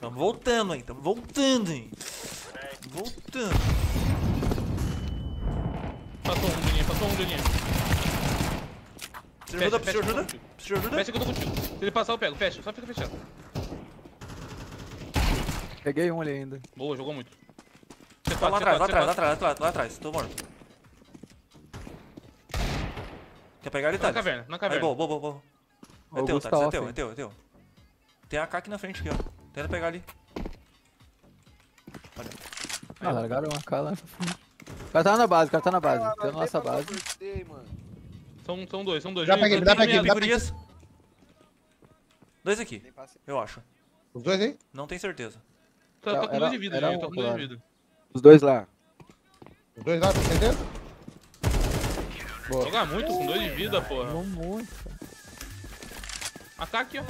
Tamo voltando, hein? Tamo voltando, hein? Voltando. Passou um, Juninho. Passou um, Juninho. Precisa de ajuda? Precisa de ajuda? Precisa de ajuda? Fecha que eu tô contigo. Se ele passar, eu pego. Fecha. Só fica fechado. Peguei um ali ainda. Boa, jogou muito. Tá lá atrás, lá atrás, lá atrás, lá atrás. Tô morto. Quer pegar ele, Na Thales? caverna, na Aí, caverna. boa, boa, boa, boa. É O teu, Augusto Thales, é tá teu, off, é teu, é teu. Tem a AK aqui na frente, aqui, ó. Tenta pegar ali. Olha. Ah, largaram uma K lá na frente. O cara tá na base, Tá na nossa base. São dois. Dá pra aquele, dá pra aquele, dá pra aquele. Figurinhas. Dois aqui, eu acho. Os dois aí? Não tenho certeza. Tá com 2 de vida, era Juninho. Tá um, com 2 de claro. vida. Os dois lá. Os dois lá, tem certeza? Boa. Joga muito com 2 de vida, porra. Jogou muito. Ataque, ó.